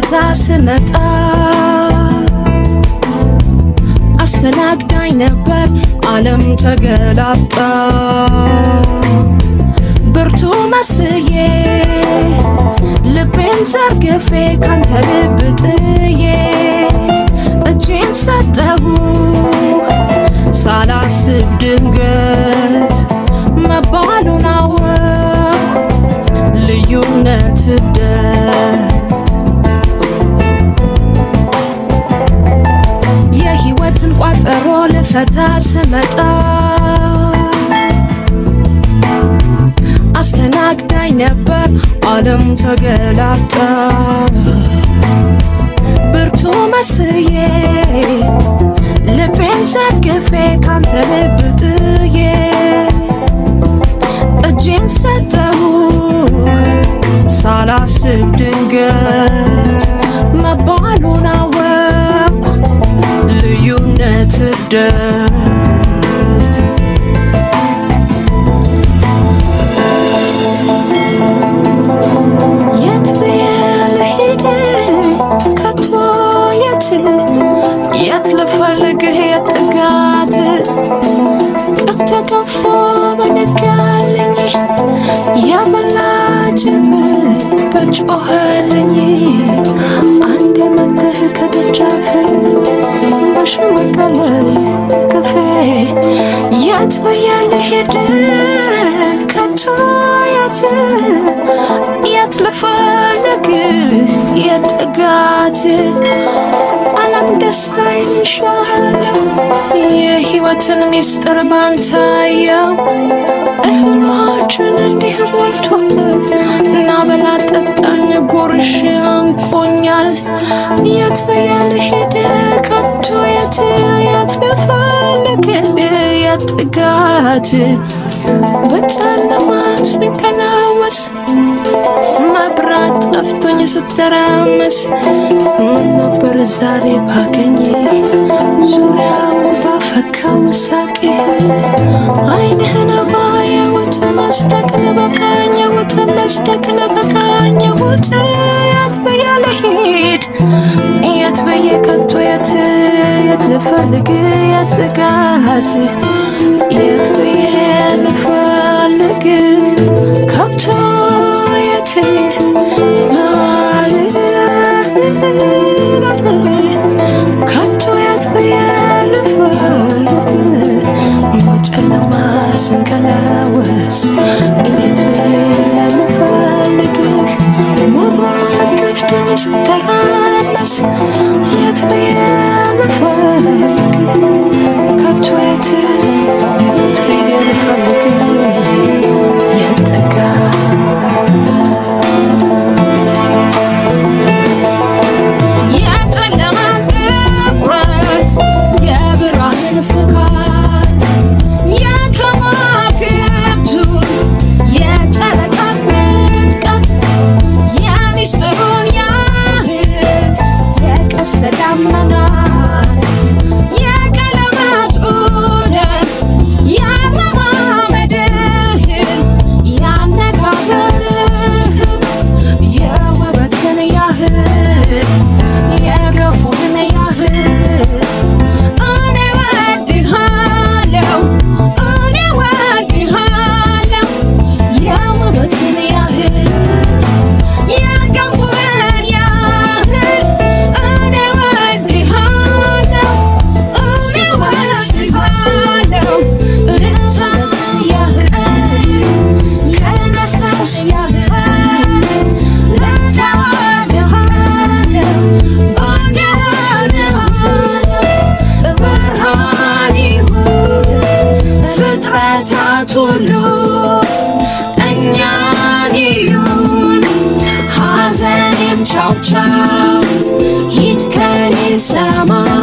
ልፈታ ስመጣ አስተናግዳኝ ነበር ዓለም ተገላብጣ ብርቱ መስዬ ልቤን ዘርግፌ ካንተ ልብ ጥዬ እጄን ሰጠሁ ሳላስብ ድንገት መባሉን አወቅሁ ልዩነት እብደት የሕይወትን ቋጠሮ ልፈታ ስመጣ አስተናግዳኝ ነበር ዓለም ተገላብጣ ብርቱ መስዬ ልቤን ዘርግፌ ካንተ ልብ ጥዬ እጄን ሰጠሁ ሳላስብ ድንገት መባሉን አወቅሁ ልዩነት እብደት የት ብዬ ልሂድ ከቶ የት ልፈልግህ የት ጥጋት ቀን ተገፎ በነጋልኝ የበላጅብ በጮኸልኝ አንድ መተህ ከደጃፍ በሽመቀለ ከፌ የት ብዬ ልሂድ ከቶ የት ልፈልግህ የት ጥጋት ዓለም ደስታ ይሻለው የሕይወትን ሚስጥር ባንታየው እህሏችን እንዲህ ሞልቶናል እና በላ ጠጣኝ ጉርሽ አንቆኛል የት ብዬ ልሂድ ከቶ የት ልፈልግህ የት ጥጋት በጨለማ ስንከላወስ መብራት ጠፍቶኝ ስተራመስ ምን ነበር ዛሬ ባገኘ ዙሪያውን ባፈካው ሳቄ ዓይንህን ባየሁት መስደቅን በቃኘሁት መስደቅን በቃኘሁት የት ብዬ ልሂድ የት ብዬ ከቶ የት ልፈልግ የት ጥጋት የት ብዬ ልፈልግ ከቶ የት ከቶ የት ብዬ ልፈልግ በጨለማ ስንከላወስ የት ብዬ ልፈልግ መብራት ጠፍቶኝ ስተራመስ የት ብዬ ልፈልግ ከቶ የት ብዬ ልፈልግ የት ጥጋት የጨለማን ጥቁረት የብርሃንን ፍካት የከዋክብቱን የጨረቃን ምጥቀት የሚስጥሩን ያህል የቀስተ ደመና የቀለማት ዑደት ያረማመድህን ያነጋገርህን የውበትን ያህል የገፉህን ያህል እኔ ወድሃለሁ የውበትን ያህል የገፉህን ያህል እኔ ወድሃለሁ ልታማ ያህል ለነሳስ ያህል ልታወድሃለሁ ብርሃን ይሁን ፍጥረታት ሁሉ እኛን ይሁን ሐዘኔም ቻው ቻው ሂድ ከኔ ሰማይ